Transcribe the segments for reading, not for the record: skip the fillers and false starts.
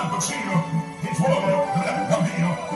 palcoscenico, il fuoco del bambino.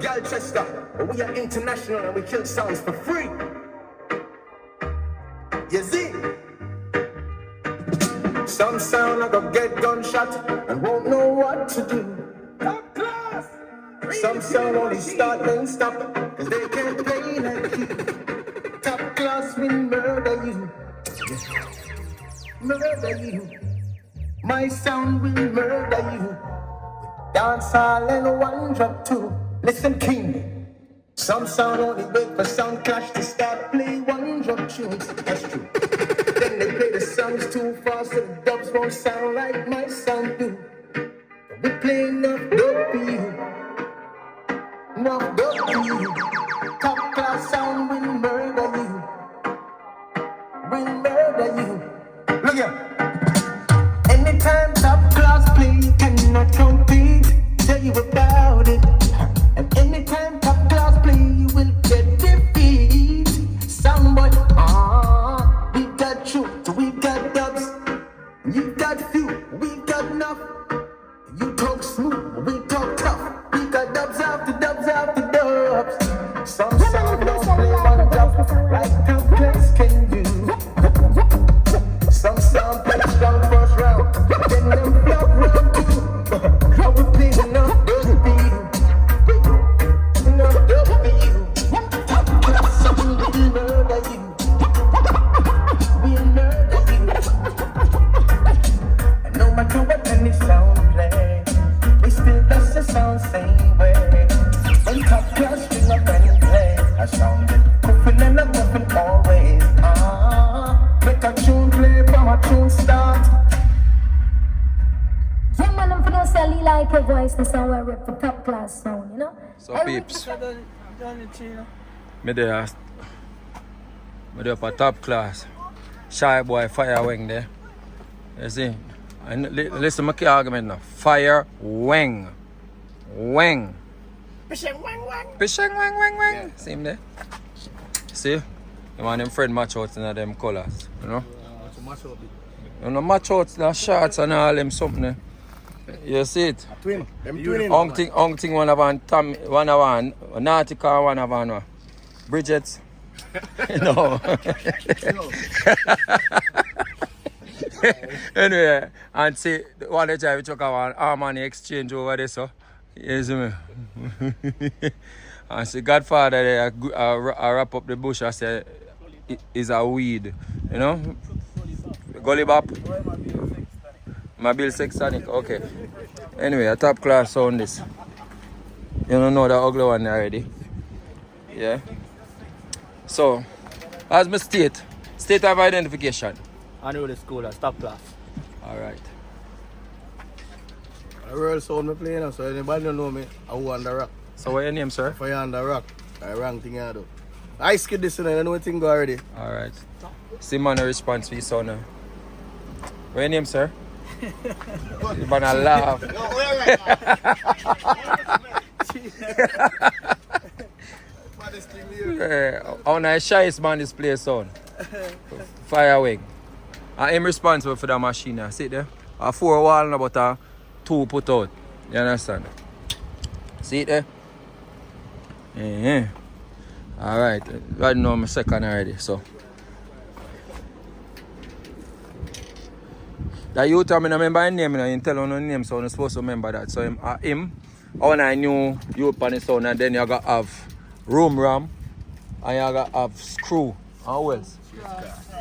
GALCHESTER, but we are international and we kill sounds for free. You see? Some sound like a get gunshot and won't know what to do. Top class! Some sound only start then stop, cause they can't play like you. Top class will murder you. Murder you. My sound will murder you. Dance all and one drop two. Listen, king. Some sound only wait for sound clash to start play one drop tunes. That's true. Then they play the songs too fast so the dubs won't sound like my sound do. We play enough dub for you. Enough dub for you. Top class sound will murder you. Will murder you. Look here. Anytime top class play, you cannot compete. Tell you about it. And anytime top class play, you will get defeat. Soundboy, we got truth, we got dubs. You got few, we got enough. You talk smooth, we talk tough. We got dubs after dubs after dubs. Some sound don't play one job like top class can do. Some sound play strong first round, then them flop round two. How we play enough dubs for you. Enough dubs for you. Top class sound will murder you. We'll murder you. And no matter what any sound play, we still does the sound same way. When top class string up and play, I sound it coughing and a coughing always. Make a tune play from a tune start. this and we're rep for top class sound, you know? So peeps, me there for top class. Shy boy fire wing there. You see? And listen my key argument now. Fire wing. Wing. Pisheng wang wang. Pisheng wang wang wang. See him there? See? You want them friend match out in them colours, you know? You know, match out the shots and all them something there. You see it? Twin. Them twin. Ong thing one of one Tom, one of one Nautica, one of one Bridget. You know. Anyway, and see one of the drive took our Armani exchange over there, so you see me. And see Godfather there, I wrap up the bush. I say is a weed, you know. Gully bop. My bill Sextonic, okay. Anyway, a top class sound this. You don't know the ugly one already. Yeah. So, as my state of identification. I know the school, top class. Alright. The world sound me playing, so anybody don't know me, I who on the rock. So what's your name, sir? If I on the rock, I wrong thing I do. I skid this and I know what thing go already. Alright. See man a response for you, son. What's your name, sir? You're gonna laugh. How nice shyest man this place on. Fire wing. I'm responsible for that machine. See it there? A 4 wall and about a 2 put out. You understand? See it there? Yeah. Alright. Right now I'm second already, so. That you tell me to remember his name, you tell him no name, so I'm supposed to remember that. So him, when I knew you on his sound, and then you got to have room ram, and you got to have screw, and what else?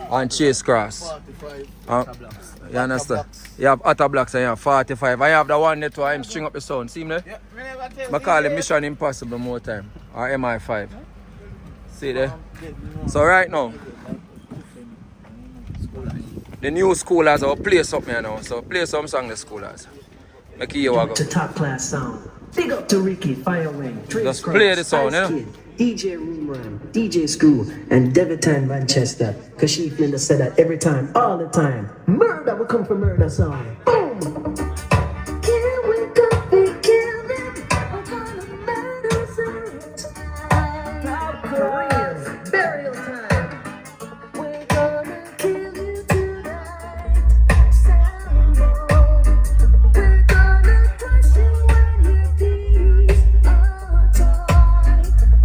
And chase cross. 45 you understand? You have HATTA blocks and you have 45. I have the one that I string up the sound. See him there? Yeah. I call it Mission Impossible more time. Or MI5. See there? So right now, the new SCHOOLAZ will play something you know. So play some song the SCHOOLAZ. Make you hear to top class sound. Big up to Ricky, Firewing, just play the sound, you know? DJ Room Ram, DJ Screw, and Devitine Manchester. Cause she Linda said that every time, all the time. Murder will come from murder song. Boom! Can we go be killing? I'm gonna murder song. Top careers, burial time. We're gonna kill you tonight. Sound boy. We're gonna crush you when you peace a toy.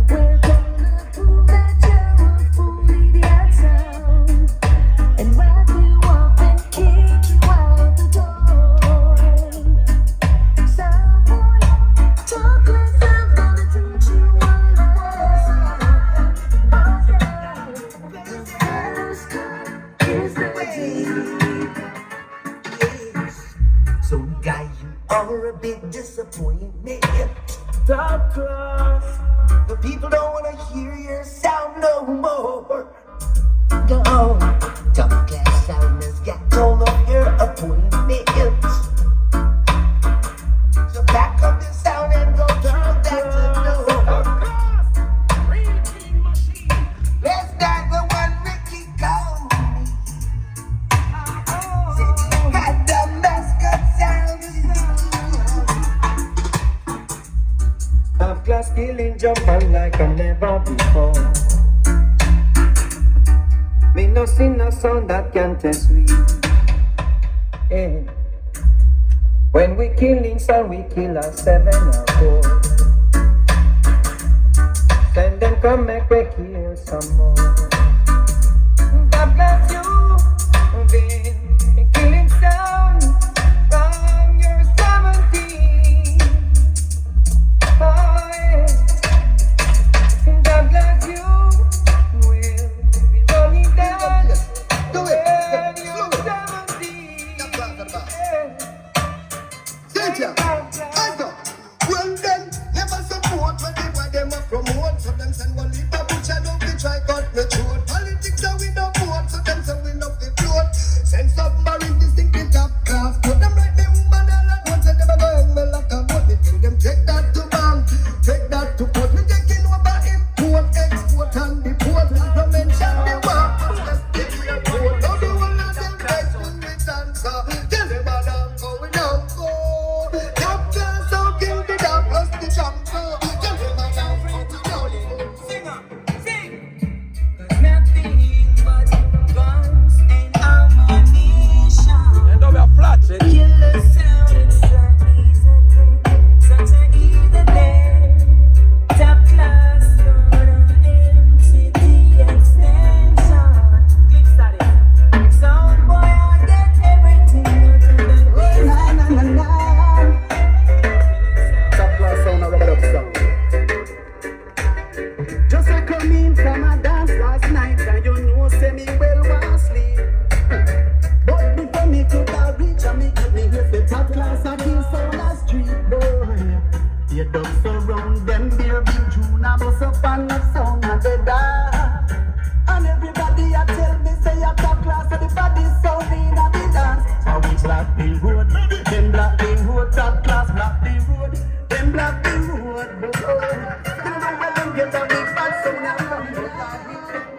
We're gonna prove that you're a fool, idiot sound. And wrap you up and kick you out the door. Sound boy, talk less, I'm gonna teach you one lesson. Oh yeah, this is the way. So guy, you are a bit disappointed. Top class. The people don't wanna hear your sound no more. Go on. Top class sound has got all of your appointments. So back up the sound and go through that door. Let's start the one Ricky called me. Said he had the mascot sound. Top class killing jumping like I never before. Me no see no sound that can test we. Eh. When we killing sound, we kill a 7 or 4. Send them come make we kill some more. God bless you, been killing sound from your 17. Oh yeah. God bless you, will be running down when you're 17. Well then, never support when they want them a promote. So them send one leave a butcher, don't be try cut me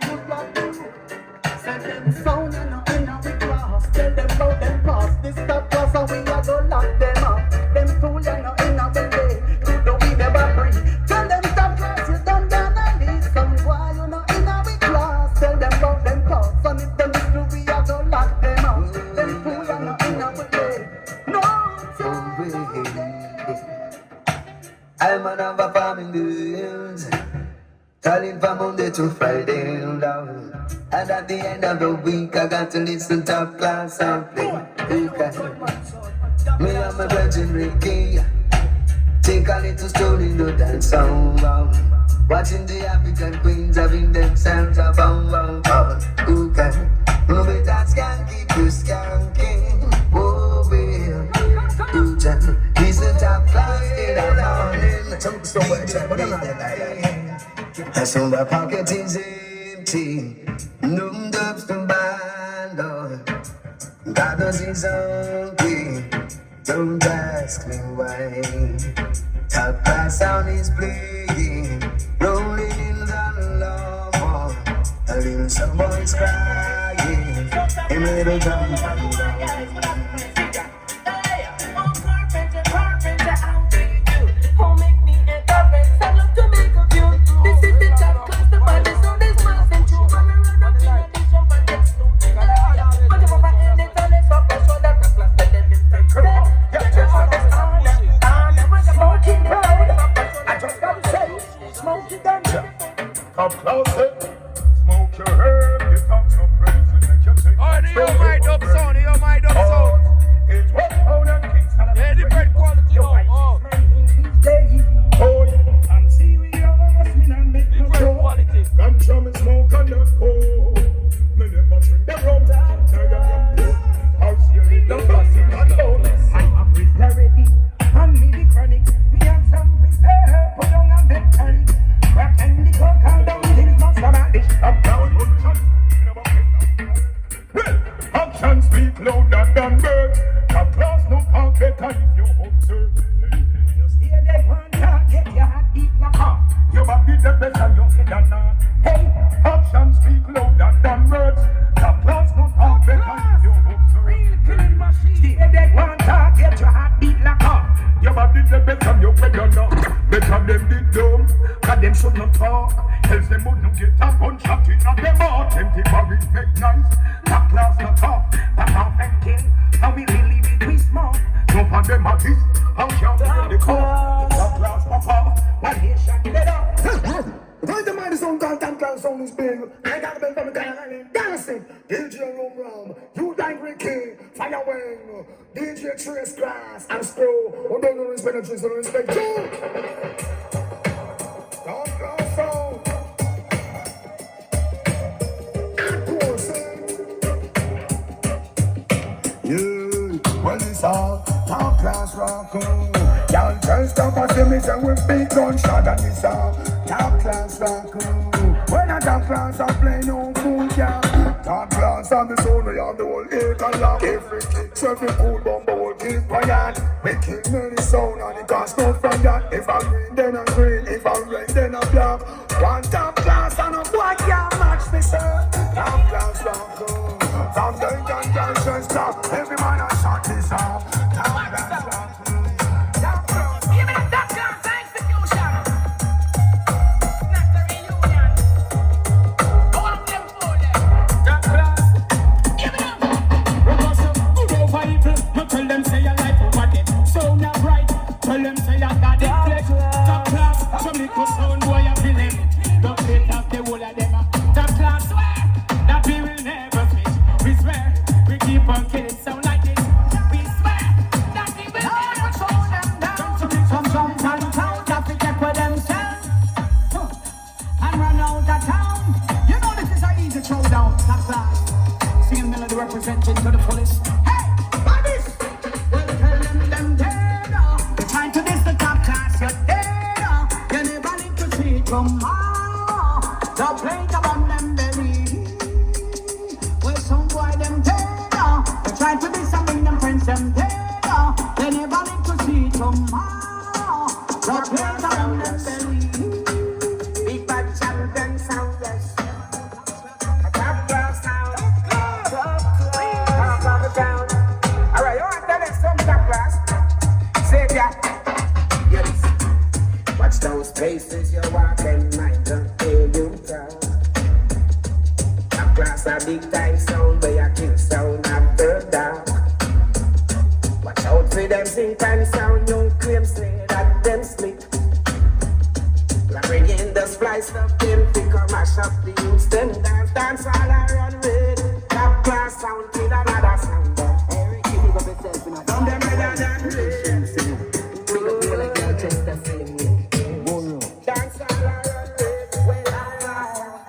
good luck to you. Send them sound in a class. Tell them about them pass. This top class and we a go lock them up. Them fool in a way. Good though we never bring. Tell them top class you done gonna lead. Some why you know in a class. Tell them about them pass. And if them do we a go lock them up. Them fool in a way. No time. I'm another families. Calling from Monday to Friday, love. And at the end of the week, I got to listen top class and play. Me and my virgin Ricky take a little story to dance song. Watching the African queens having themselves a bang bang bang. Okay, no better can keep you skanking. Oh, baby, listen top class in the morning. So much, but I'm not lying. I saw my pocket is empty. No dubs to buy, Lord. God knows he's hungry. Don't ask me why. Top class sound is playing. Rolling in the lava. A little someone's crying. A little drum. Come closer, smoke your herb, you talk some crazy, make you think. Oh, you're my dub sound, you're my dub sound. It's what pound and kings, Yeah, different quality now. Oh, I'm serious, me not make no different joke. quality. Come show me smoke and not cold. Me never drink the rum, tired of your house, you need no fussy and loud. I'm a prisoner ready, hand me the chronic. Me have some prisoner, put on a bed tank. Rock and the coke, calm down, things must come out. It's up down, well, actions speak louder than words. A class no talk better if you observe. You see that one target, your heart beat like a your body the best and your head and not. Hey, actions speak louder than words. A class no talk better if you observe. Real killing machine. See that one target, your heart beat like a your body the best and your head and not. Better them did dumb, cause them should not talk. Else them would not get a gunshot in a them heart. Empty barrels make nice, that class not talk. That half and kill, how we really be we smart. No for them at this, how can we the call? That class papa, one here shot it up. Right the mind is on content class song is big. I got them from the guy dancing. DJ Room Rum, you dying Ricky, Fire WENG, DJ Trace Glass, and Scroll. Who don't know respect and don't respect you. Don't class song. Yeah, well it's all top class rock. Y'all just stop and see me say we big gunshot and it's all top class rock. When a top class I play no fool, yeah. Top class on the soul, we have the whole eight and lock. Every kick, every cool bumper will keep quiet. We kick many sound and it costs no from that. If I'm green then I'm green, if I'm red then I'm black. One top class and a boy can't match me, sir. Top class rock. From the GWAN, every man has shot this off. Top class rock. Give me the top class execution. Not the reunion. All of them for them. Top class. Give me them. Because good over evil, you tell them say you like over them. So not right, tell them say you got the flesh. Top class, some little sound boy you feel them. Don't let up the whole of them. Top class, swear that we will never switch. We swear, we keep on killing sound like this. We swear that we will never slow them down. Some town that we check for themselves and run out of town. You know this is an easy showdown. Top class, singing melody representing to the fullest. Hey, bodies, we'll tell them dead. You're trying to diss the top class, you're dead. You never need to see it from don't play the one them belly. Well, some boy them dead. They try to do something them friends them dead. They never need to see it tomorrow. Don't play the one them belly. Big bad champion sound, yes. class, a big time sound, but you kill sound after dark. Watch out for them sing time sound, young claim say that them split. We bring in the splice of them, pick up, mash up the youths, them dance all around with. Top class sound, kill another sound. From them better than rain. We look more like GALCHESTER same way. Dance all around with. Well,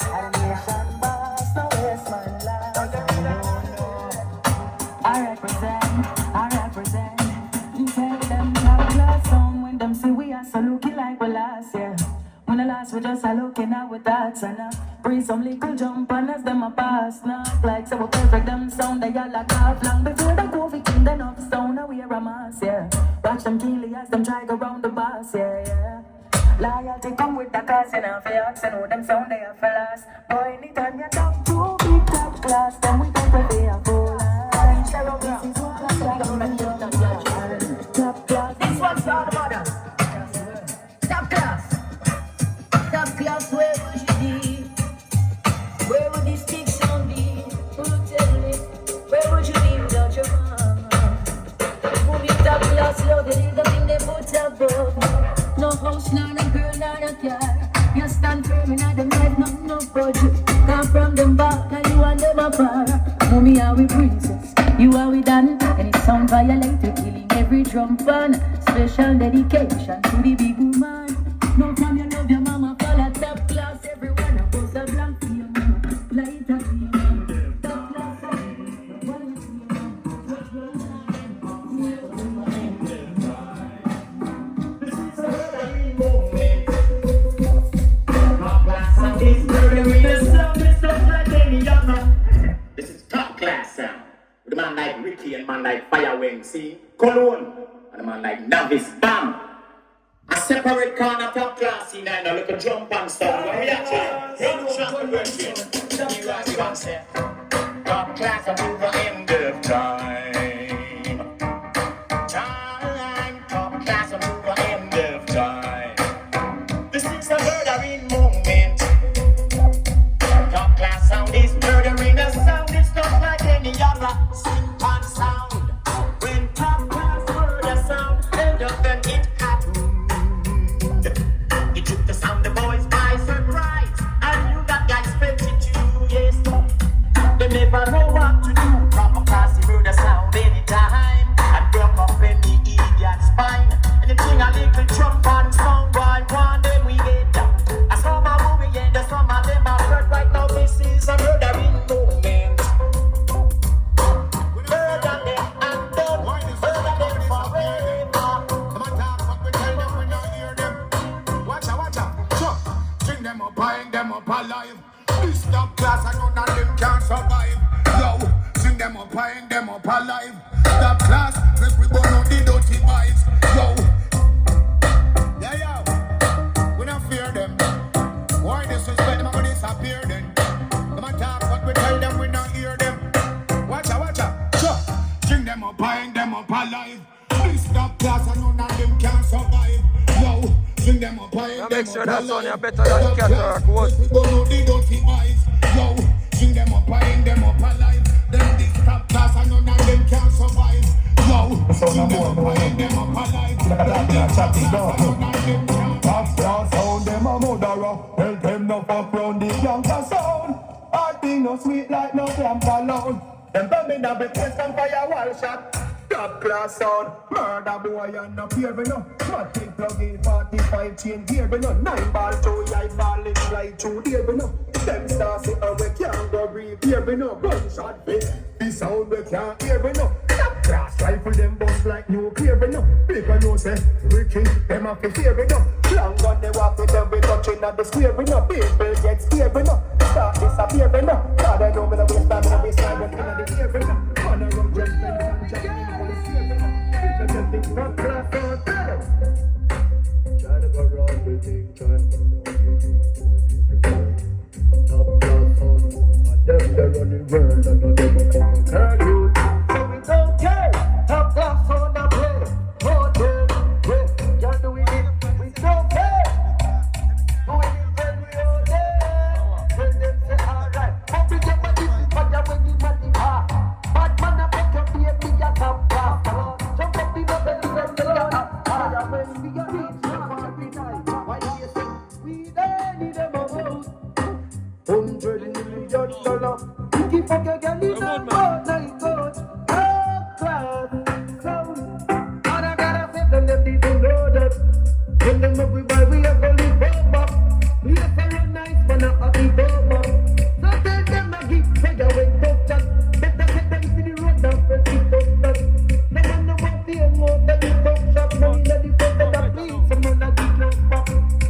I'm nation boss, no waste man life. I represent. Tell them top class sound when them see we are so looking like we last year. When the last we just are looking at with thoughts and breathe some little jump and as them a pass. Not like so we perfect them sound they all like half long before the COVID king then off sound now we are a mass, yeah. Watch them keenly as them try go round the boss, yeah. Loyalty come with the cause, you know, for you know them sound they are for last. Boy, anytime you talk to big top class, then we don't prefer a full line. This is what top class. This one's for the mother. Top class. Top class, where would you be? Where would this big sound be? Who tell me? Where would you be without your mama? Who be top class, loaded is the thing they put above. No house, no girl, no car. You stand firm in the night, no budget. Come from them back, and you and them apart. Mommy, are we princess? You are we done? And it sound violent, we're killing every drum fan. Special dedication to the big woman. No time you love your mama, follow top class. Everyone a post a blank for your mama. Light up for your mama. Top class. This is top class sound. With a man like Ricky and a man like WENG, see? Cologne. And a man like Navis, bam. A separate corner top class in and a little jump and stuff. When we actually run shot the question. You right, you want to say, top class until the end of time. Time, top class until the end of time. This is a murdering moment. Top class sound is murdering the sound. It's not like any other simple sound. When top class murder sound, end up then it happened. It took the sound the boys by surprise. And you that guy spent it too, yes. They never know what to do. Proper class murder sound anytime. And broke up any idiot spine. Anything a little jump and sound boy one then we get down. I saw my movie and some of them are hurt right now. This is a murdering moment. Murder them and done. Murder them forever. Come on, talk, fuck, we tell them we don't hear them. Watch out, sure. String them up, hang them up alive. This top class and none of them can survive. Yo, string them up, hang them up alive. Top class, make we burn out the dirty vibes. Yo, yeah, we don't fear them. Why disrespect them and disappear then? Come on, talk, fuck, we tell them we don't hear them. Watch out, sure. String them up, hang them up alive. This top class and none of them can survive. Yo, string them up, hang them up alive. Make sure that sound is better than cataract. What? We burn out the dirty vibes. Yo, string them up, hang them up alive. Them this top class and none of them can survive. Yo, string them up, hang them up alive. Them this top class and none of them can Top class sound, them a murderer. Tell them no fuck round the gangsta sound. All thing no sweet like no clamp alone. Them bombing up the place and firewall shot. Top class sound, murder boy and no fear we no. Matic plug in 45 chain gear we no. 9 ball 2 yard ball it fly through there we no. Them stars sit and we can't go breathe here we no. Gunshot face, the sound we can't hear we no. Top class rifle them bust like nuclear we no. People know say Ricky them have to fear we no. Long gun they walk with them we touching at the square we no. People get scared we no. Start disappear we no. God I know me the waste time me the side but in the ear we no. Man I run just like and jump in the fear we no. People just think top class sound better. Try to go wrong with it, try to go wrong with it. Top class sound, and them they run the world and none them a fucking care you. So we don't care. Top class sound a play. Oh damn, yeah, you're doing it. We don't care. Doing it when we all there. When them say alright, but we get my $100 million. You keep up your girl in a boat like goat. Top class sound. And I gotta say them people know that. When them up we buy, we are gonna live bomba. We are very nice, but not a big bomba. So tell them I give for your way tough chat. Better get them to the road and press it tough chat. No man no want to more than the tough shop. No in the front of the place, someone that give no fuck.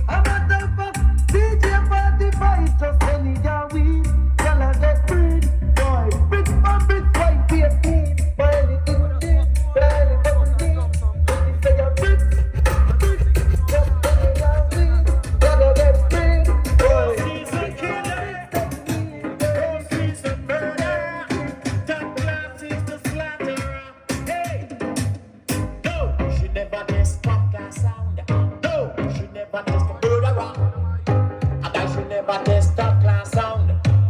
I'm a tough fuck. DJ 45 just any your weed. Y'all a get breed. Boy, big man, big white, be a team. By anything we need, by anything we need. When you say you're big, just any your weed. Y'all a get breed. Boy, She's a killer. Oh, she's a murderer. Top class is the slaughterer. Hey, no, you should never test top class sound. No, you should never test the murderer. And I should never test top class sound.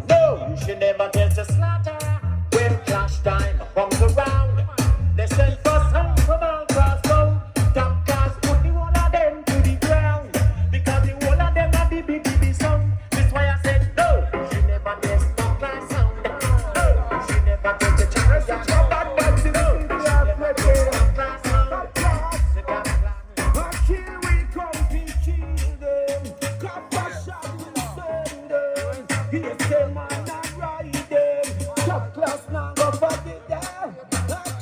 No, you should never test the slaughterer. When clash time comes around, they send for sound from all class down. Top class put the whole of them to the ground. Because the whole of them are the big sound. That's why I said no, you should never test top class sound. No, you should never test the challenge. No, you should never test top class sound. The top class. Here we come to kill them. Copper shot will send them. Here say man not ride them. Top class now go forget them.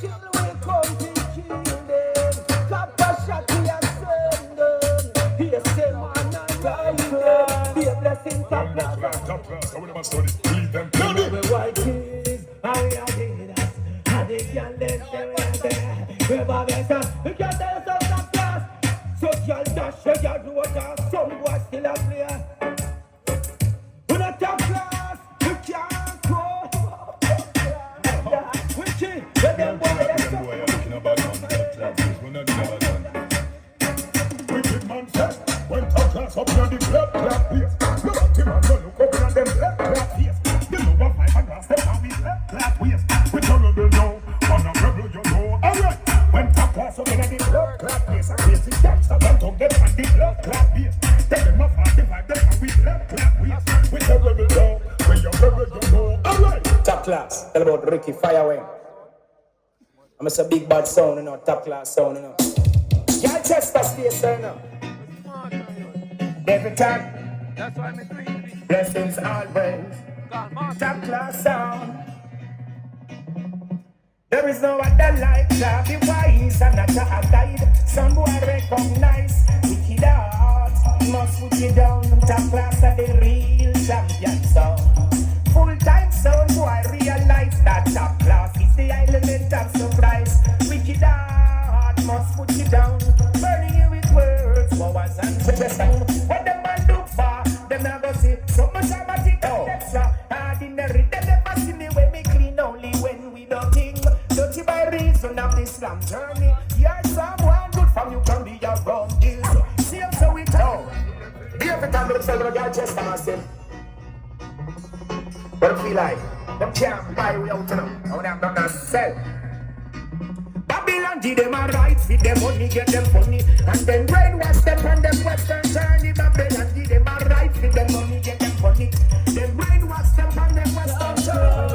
Here we come to kill them. Copper shot we a send them. Here say man not ride them. Be a blessing top class. Top class, I would have studied. Leave them. We white kids, how we are doing us. How they can live there. We have a better. We can't tell us how top class. Social dash, social road, some boy still a play. We're not top class, we can't go. We can't, let them boy, Wicked man said, when top class up in the blood clap place. No batty man go look up in them blood clap face. You know what 5 glass step on with blood clap waist. We terrible now, on a rebel you know. Alright, when top class up in the blood clap place. I face the gangster and talk them on the blood clap base. Tell them a 45 them and we blood clap waist. We terrible now, when you rebel you know. Alright. Top class. Tell about Ricky Firewing. I'm a big bad sound, you know. Top class sound, you know. GALCHESTER station, you know. Every time. That's why I'm doing Blessings always. Top class sound. There is no other like that. Be wise and not a guide. Some boy recognize. Wicked heart. Must put you down. Top class are the real champion sound. Full-time sound boy realize that top class is the element of surprise. Wicked heart must put you down. Burning you with words, powers and suggestion. What them man look for, them never see. So much dramatic and extra. Ordinary, they never see me when me clean. Only when we don't think. Dirty by reason of this Islam journey. You're someone good from you can be your own deal. See how so we tell. Every time they say we're GALCHESTER myself. What it feel like? Them can't buy we out to them. I would have done that sell. Babylon did them a right, feed them money, get them funny. And then brainwash them on them western journey. Babylon did them a right, feed them money, get them funny. Then brainwash them on them western journey.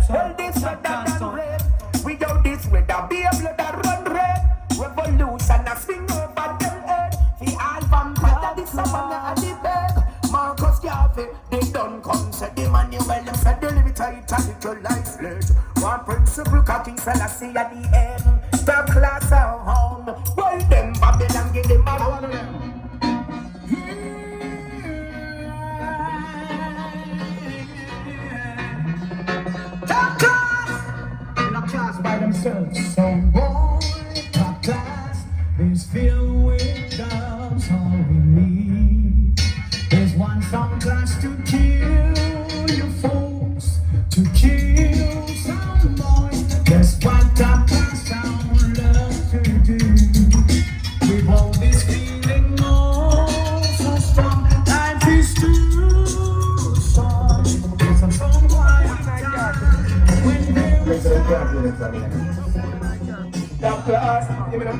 Well, this with that and red. Without this with the be a blood that run red. Revolution a swing over them head. The album part this up on the bed. Marcus Garvey, they done come, said the manual, them said the live tight and little life pledge. One principle, King Selassie at the end. Top class at home. Well, them Babylon give them a one of them. Top class! In a class by themselves. Some boy, top class is filled with jobs. All we need is one some class to kill you folks, to kill some boys. That's what top class sound love to do. We hold this feeling all so strong. Life is too short. It's a strong quiet time when there is top class, give it up.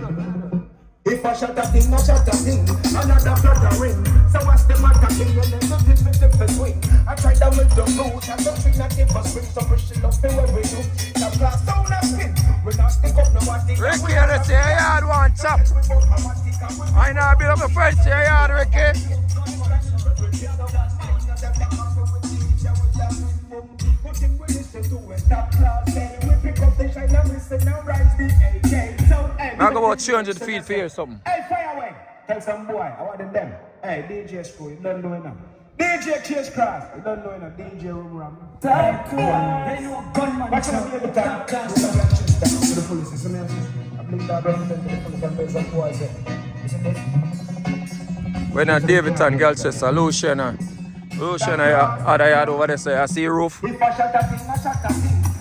If I shot a thing, I shot a thing. Another blood a ring. So what's the matter thing? When there's nothing with them to swing. fruit and the tree not give us spring, so push it up the way we do. Top class sound and spin. We not stick up nobody. Ricky, you say I had one chop. I know build up a friend, say I had Ricky. I go about 300 feet for you or something. Hey, fire away. Tell some boy, I want them. Hey, DJ Screw, you don't know enough. DJ Chase Cross, you don't know enough. DJ Rum. Watch out every time. To the police, listen to me. I believe that brother to the police and there's some boys there. Listen to this. When I Davidton, Galchester, Lucian, I had over there, so I see roof. If I shot a thing,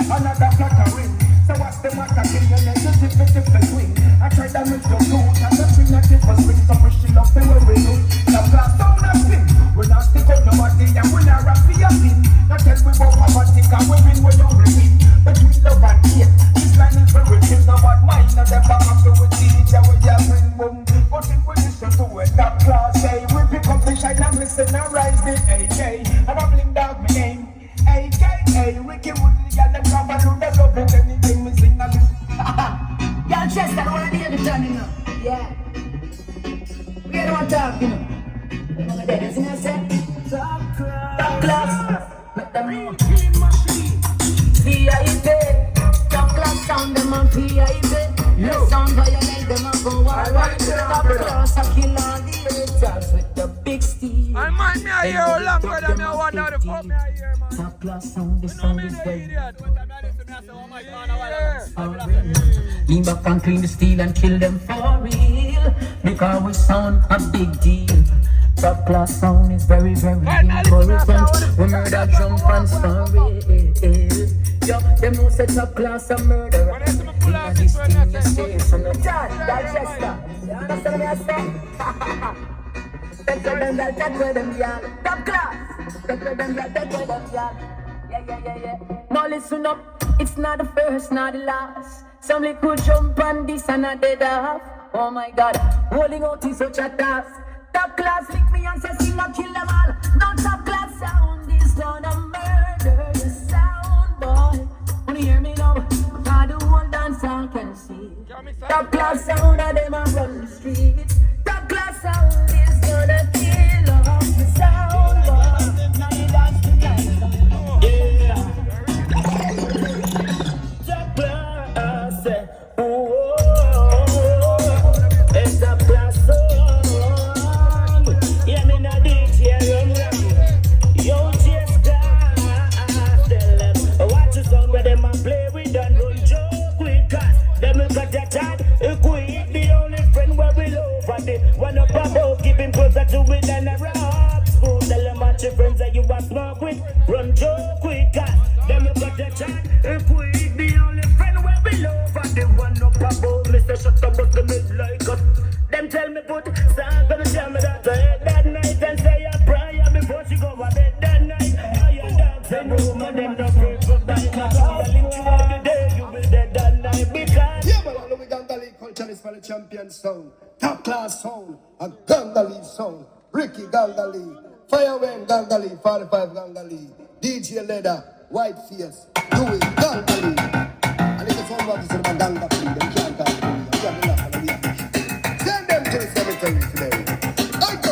another flutter ring. So what's the matter? Can you let the different swing? I tried to make the fruit and the swing that it was swing. So push it up the way we do. The class down and spin. We not stick up nobody and we not rap for your pin. Not tell we about poverty and we win when you win. Between love and hate, this line is very real. No bad mind, not the back of the teach you when you bring boom. But if we listen to it, that class say we pick up the shine and listen and rise the AK. And I bling dog my name. AKA Ricky Woodley, y'all the cover do the love and anything we sing a Galchester, I want to hear the turn, you know. Yeah. We don't want to talk, you know. You know what that is, you know what I'm saying? Top class. Let them know. VIP. Top class sound them on VIP. The sound violate them on go wild. Top class, I kill all the haters with the big steel. I mind me a year how long, brother, me a wonder how the fuck me a year, man. Top class sound, the sound is dead. Lean back and clean the steel and kill them for real. Because we sound a big deal. Top class sound is very, very important. We murder jump and story. Yo, them know say top class a murderer. In this thing you say, so no John, Galchester. You understand what I say? Take them, take with them, y'all. Top class. Take with them, take with them, y'all. Yeah. Now listen up, it's not the first, not the last. Some little jump on this and a dead off. Oh my God, holding out is such a task. Top class lick me and say sing and kill them all. Now top class sound is gonna murder the sound, boy. Wanna hear me now? How the whole dance all can see. Top class sound of them a run the streets. Top class sound is gonna kill off the sound, boy. Now you dance tonight. Yeah. Top class, it's a class song. Yeah, me na DJ run. Yo, just class, tell them watch the song where them a play with and run joke with cause them got that time. Quick, the only friend where we love and the one up above, keep him closer to it than a rock. School, tell them watch your friends that you a smoke with, run joke with cause them got that time. Quick, the only friend where we love and the one up above, Mr. Shut up, but the mid like us. Them tell me put song on the jam that I head that night and say a prayer before she go to bed that night. All your dogs and women, them don't break up that night. The day you will dead that night because Yeah, but all the way Gangali culture is for the champion sound. Top class sound, a Gangali sound. Ricky Gangali, Fireman Gangali, 45 Gangali, DJ Leather, White Face, Louis Gangali. And if the phone box is in the Gangali, them can't talk to me. I'm not gonna leave. Send them to the cemetery today. I go.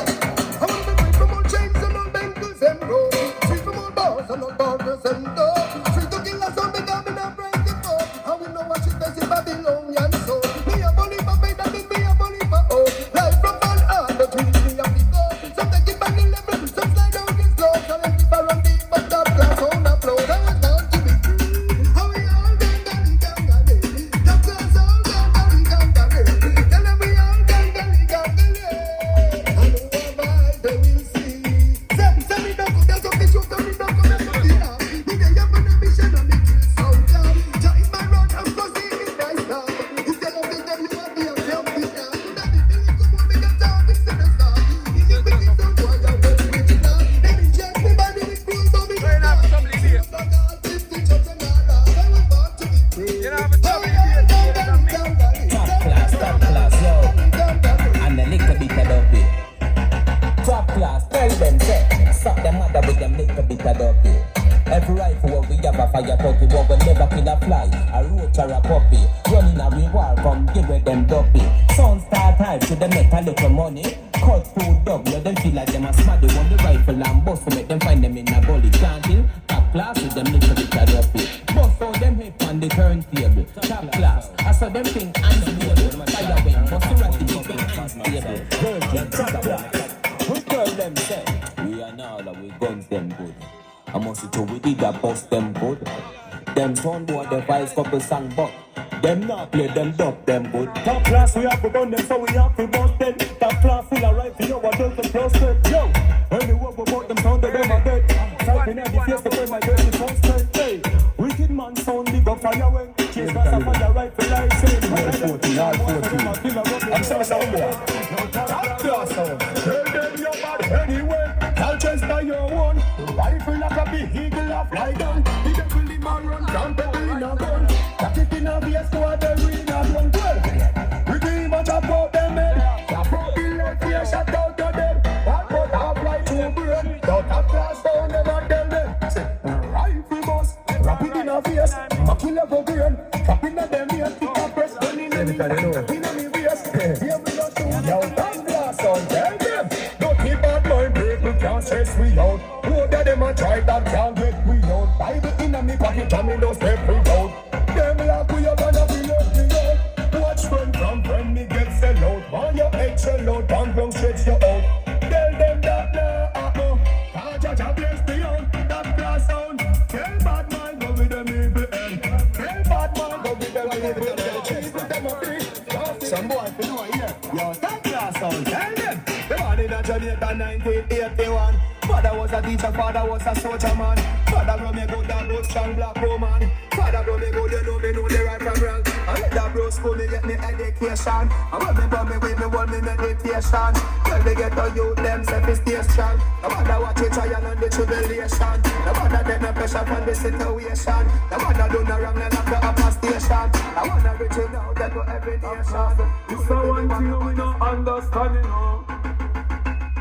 I want to be free from all chains and all bangles and roads. Free from all bars and all borders and doors. Free to kill us all the time in a break the boat. How we know what she does in Babylonian soul. Me a believer, me that is me a believer. Oh, life from all earth, but we need to be good. Some take it back in level, some slide down the slope. Some let it run deep, but top class on the floor. I was born to be free. How we all gangali. Top class all gangali. Tell them we all gangali. I know why they will see. Send me down, go down, so they shoot them, me down, come and come in now. Me dey up on a mission and me kill sound down. Drive my road, I'm gonna see me nice now. Instead of them, you want me a selfie now. That the feeling come on, me get down, this to the start. If you think it's so boy, I will switch it now. They be just me body with cool, but me get down. You know, I'm a trouble here. Top class, yo. And a little bit of dopey. Top class, tell them, say, suck them mother with them little bit of dopey. Every rifle what we have a fire puppy, but we never kill a fly, a roach or a puppy. Running a reward, come give with them duppy. Sound start time to them make a little money. Cut food double, them feel like them a smaddy. Want the rifle and bust to make them find them in a gully. Can't kill, top class with them little bit of duppy. Bust all them hip on the turntable. Top class, I saw them think unstable. Fire wing, bust the ratty big unstable. Virgin, top class. We tell them say, we are now that we guns them good. I must see to we did a bust them good. Them son boy the vice couple song buck. Them not play them dub them good. Top class we have to gun them so we have to bust them. Top class full of rifle, yo, what does the plus them? Yo, anyway we bought them sound them a dead. Typing at the face to play my dirty poster. Hey, wicked man sound big up fire when chase pass a fire rifle like saying 14, I'm sorry boy. Top class sound, tell them you're bad anyway. Galchester your one, rifle like a vehicle of fly gun. The devil in my run, jump in a gun. That it in a VS to a arena run 12. We give much about them head. Tap out the left here, shut out your dead. That put half like two brain. Don't have class down, never tell them. Say, rifle boss, rapid in a VS. A killer for brain. Tapping at them here, pick up press. Running in a VS. Here we go shoot. Yo, top class on, tell them. Don't keep bad mind, people can't stress we out. Who that them a try that can't get we out. Bible in a me pocket and me no step we out. Them lock we up and we let me out. Watch friend from friend me get sell out. Want your head shell out, bang bang stretch you out. Tell them that no, can't judge a place beyond. That class sound. Tell bad man go with them evil end. Tell bad man go with them evil end. Chase with them a big. Some boy if you know here. Yo, that class sound. Tell them. The man in a Jamaica 1981. Father was a teacher, father was a soldier man. Father bro me good and good strong black woman. Father bro me good, you know me know the right from wrong. I let that bro school me get me education. I want me bro me with me want me meditation. Tell me get the youth them self is stay strong. I wanna watch it trial and the tribulation. I wanna take no pressure from the situation. I wanna do no wrong and have to up a station. I wanna reach it out to every nation. It's a one thing we don't understand, you know.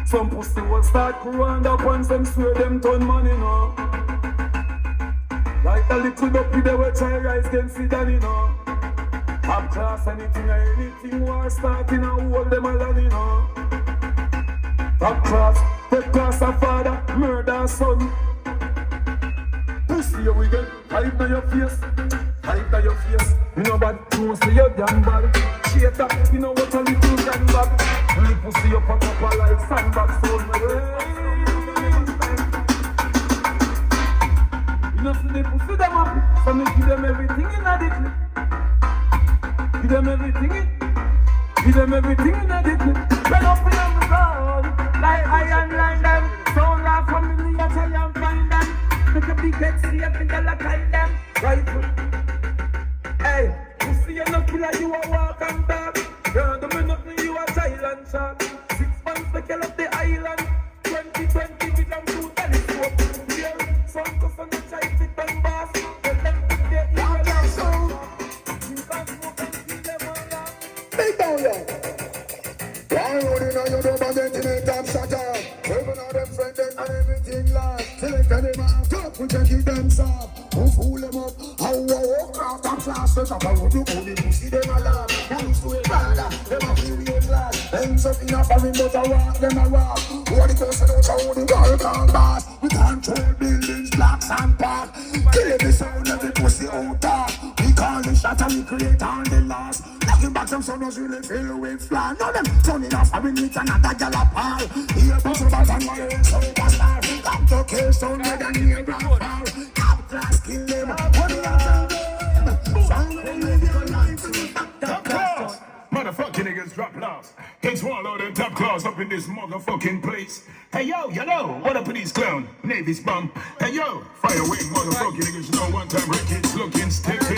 Some pussy will start growing up once them swear them turn money, no. Like a little duppy they will try rise against it, you know. Top class anything war starting and hold them alone, you know. Top class, take class a father, murder son. Pussy we get, hide on your face, hide on your face. You know bad, mostly your damn bad. Shake up, you know what a little gang back. You pussy up on top of like sandbags, so you know, see the pussy them up, so me give them everything in a dick. Give them everything in a dick. Run up in the road, like iron line them. Don't laugh when me I tell you find them. Make a big head see a thing like kind them. Right. Hey, pussy you no killer, you a walk and talk. You don't do nothing, you a silent shot. 6 months to kill up the island. 2020 with them 2 telescope. Here, some cuss on the child fit and boss. Tell them if they eat a soul. You can smoke and kill them all that. Big down there. Why would you know you don't forget to make them shut up? Even all them friends and everything like. Select them off top, we can keep them soft. Who fool them up? How we walk out and flash the top. How would you hold it? See them alarm. Who is to it brother? Them a feel the glass. Ends up in a foreign but a walk, them a walk. Who the person out how the girl can't pass. We control buildings, blocks and park. Kill every sound, every pussy out talk. We call the shot and we create all the loss. Looking back some son was really filled with flan. Now them turning off and we meet another gal apart. Here pussy bad and my own superstar. Come to kill sound with a near grandfather. Top class kill them. What do you tell them? Sound will live your life. Top class. Motherfucking niggas drop lost. Can't swallow them top claws up in this motherfucking place. Hey yo, you know, what up with these clown? Navy's bum. Hey yo, fire away, motherfucking niggas. You know one time Ricky's looking sticky.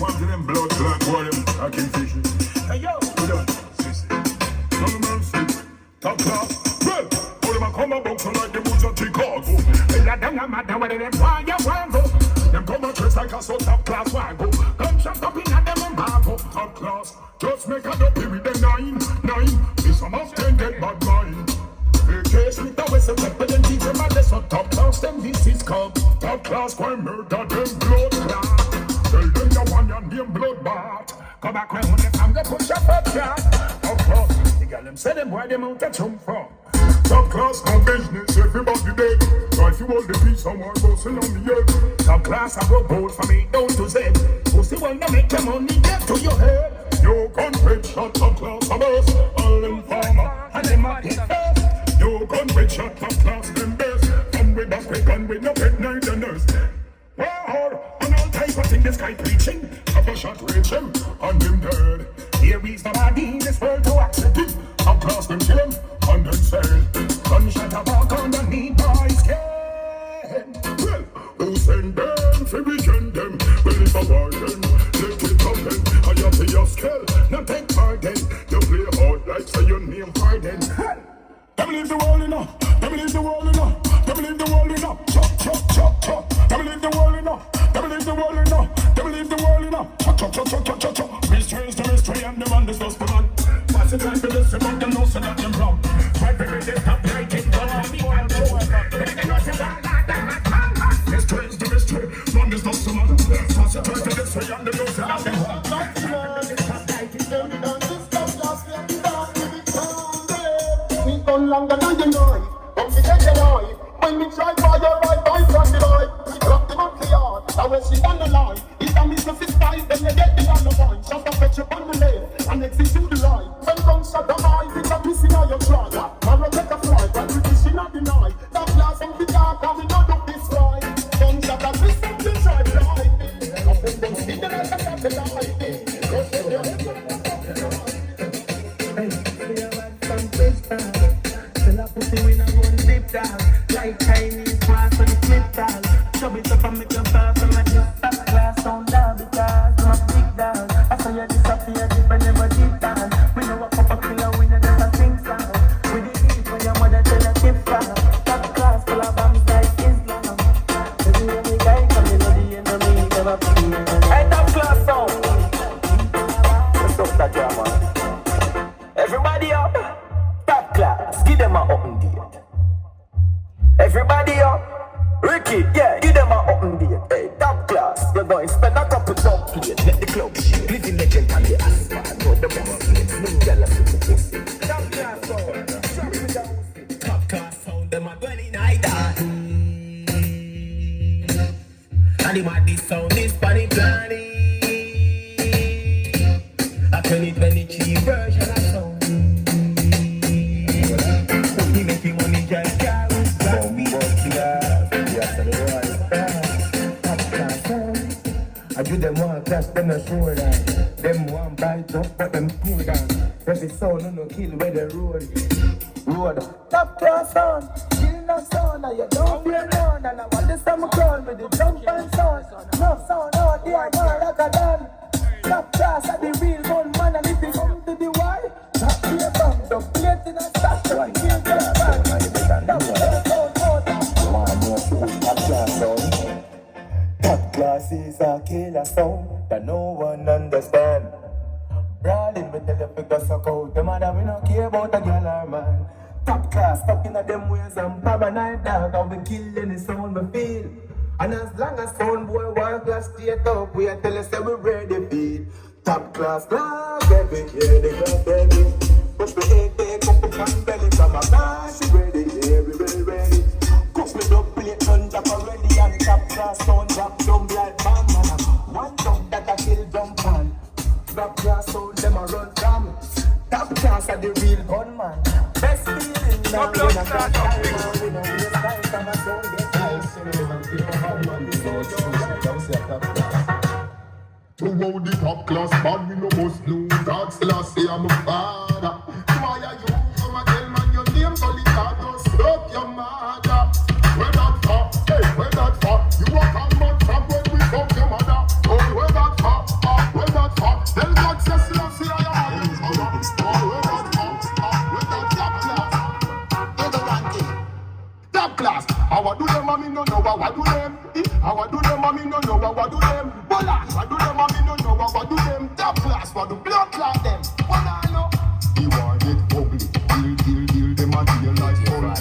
One of them blood clot water, I can fish it. Hey yo, what up? No mercy. Top class. Well, all of my come up so like the woods of Chicago. Hey, that damn matter whether them why you want go. Them come up dressed like a so top class wago. Come shut up in at them embargo. Top class. Just make a dopey with the 9. It's some of them get bad mind. Fake case with the whistle step and then teach them a lesson. Top class them this is called top class crime murder them blood clot. Tell them the one your name blood bath. Come back when they come they push up a chat. Of course, the girl them say them where them out a jump from. Top class no business, everybody dead. So if you hold the peace, someone busting on the head. Top class I go bold from A down to Z. Pussy wanna make your money get to your head. You gun rich shot top class a boss. All informer and them a hit first. You gun rich shot top class them best. Come with a quick gun with no pet neither nurse. War and all type of thing this guy preaching. Have a shot reach him and him dead. Here is nobody in this world to accept him. Top class them kill him and then say gunshot a walk underneath boys skin. Well, who send them? Fi reject them. Well, if I war them, let it happen. I have to your skill, not take pardon. You play hard like say your name Harden. They believe the world enough. They believe the world enough. They believe the world enough. Chop, chop, chop, chop. They believe the world enough. They believe the world enough. They believe the world enough. Chop, chop, chop, chop, chop, chop, chop. Mystery is the mystery and the man is just the man. Pass it like the list about them no so that them wrong. My baby they stop like it. Mystery is the mystery. Man is just the man. Pass it like the list and the no so that them wrong. Longer than you know, come to get your life. When we try for your right, I from the light. We drop them up the yard, now when she on the line. If I miss the fist fight, then you get the on the point. Shut up, fetch up on the left, and execute the right. When guns shot the eye, it's a missing on your try. Now take a flight, but we fishing at the night. That glass and the dark, and we don't do this right. Guns shot a twist up the try, right. Nothing but see the light and the light. Like Chinese class on the flip down. Chub it up and make your pass and make your top class sound down because I'm a big dog. I saw you disappear if I never did that. We know a couple killer winner that's a sing sound. We did it when your mother tell you keep down. Top class full of bombs like Islam. Every other guy coming to the enemy never play. Hey, top class sound. Let's stop that drama. Everybody up. Top class. Give them a open date. Everybody up, Ricky, yeah, give them a open date. Hey, top class, you're going to spend a couple top plate. Let the club shake, living legend and the asphalt. Know the best place, new jealousy to pussy. Top class sound, top class sound, them a dwelling either. And the mad this sound is funny planning. A 2023 version of sound. We making money just carry. I do them one class, them no sure that. Them one bite up, but them poor down. Every sound no kill where the road. Top class sound, kill no sound, and you don't fear none. And I want the summer crown with the jump and sound. No sound out there, man, like a done. Top class are the real gun man, and if you come to the war, top here from the plate in a stash, and kill them back. Top class sound, top class sound. Top class is a killer sound that no one understand. Brawling with the left figure suck out. The mother we don't care about a girl or man. Top class stuck in a them ways and paranoid dog. And we kill any sound we feel. And as long as sound boy want class straight up, we tell us that we ready feel. Top class baby, yeah they got baby. Push me egg, take up the pan belly from a car. She ready, yeah we ready. Cook me up plate, done drop already. And top class sound drop down like bam. One jump that I kill jump on. Top class sound them a run from. Top class are the real gunman. Best feeling now when I got time. We know we just time from a sound get high. To hold the top class man, we no must know. God's last say I'm a father. Why are you come and tell man your name? So the car just stop your mother. Where that far? Hey, where that far? You walk on man from when we fuck your mother. Oh, where that far? Where that far? Tell God says see I am your mother. Oh, where that far? Where that top class? You're the ranking. Top class. How I do them, mommy no know how I do them. How I do them, mommy no know how I do them. Bola, I do them, mommy no know how I do them. Top class for the blood clot them. What I know? You want it ugly, deal them and deal like fun.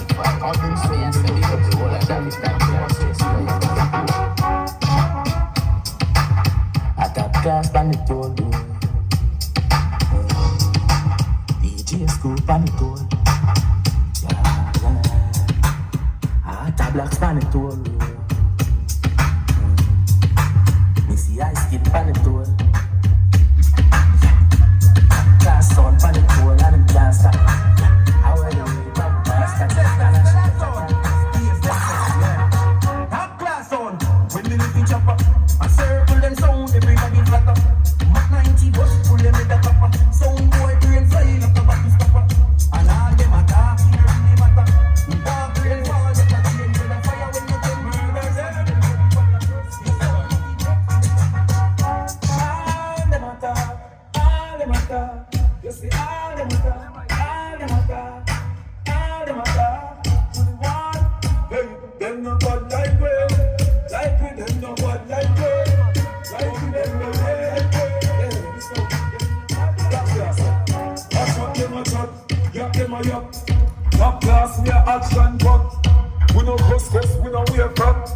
we are action packed. We no cuss, we no wear crap.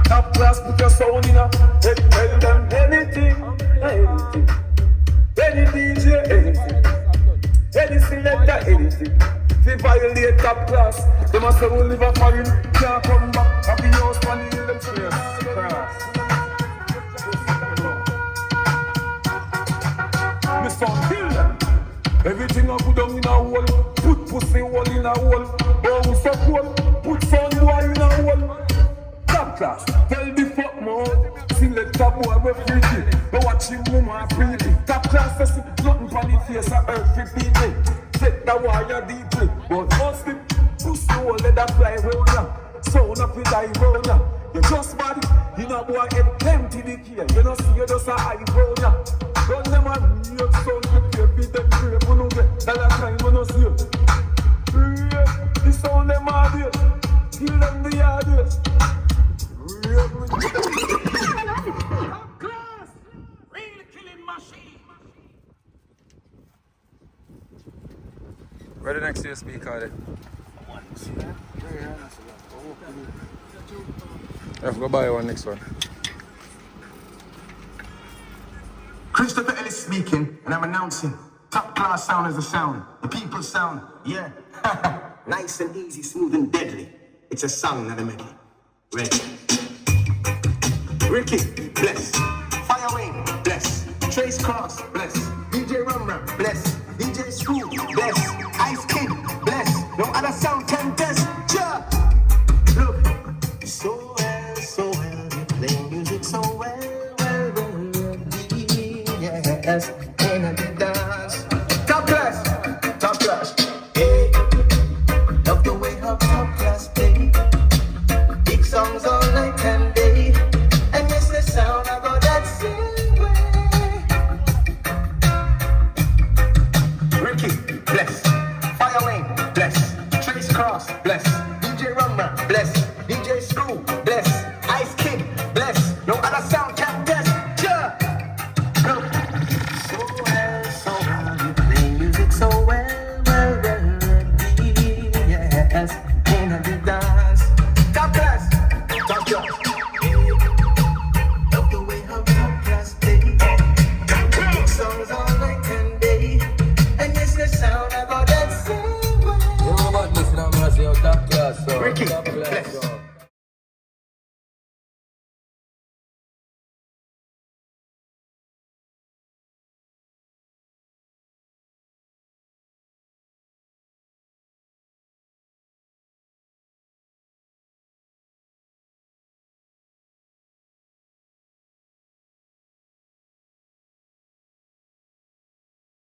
Top class, put your sound in a head. Tell them anything, anything. Any DJ, anything. Any selector, anything. If you violate top class, they must have only live a foreign. Can't come back, happy house, money in them chairs. Me son kill them. Everything I put down in a hole. Put pussy hole in a hole. Oh, we so cool. Put son boy in a hole. Top class, tell the fuck more. Selector boy, we freaky. But watch him woman freaky. Top class, nothing for the face of earth repeating. Take the wire deeply, but most it pussy hole let that fly round ya. Sound up with eye round ya. You just bad, you know boy head empty the key. You know see you just a eye round ya. Don't them a real sound prepare beat them brave. We no get that time we no see you. The sound them a do, kill them the yard. Class, real killing machine. Where the next year speaker there? I have to go buy one next one. Christopher Ellis speaking, and I'm announcing top class sound is the sound, the people's sound, yeah. Nice and easy, smooth and deadly. It's a song, not a medley. Ready? Ricky, bless. Firewing, bless. Trace Cross, bless. DJ Rumram, bless. DJ School, bless. Ice Kid, bless. No other sound can test. Ja! Look, so well, you play music so well, yes.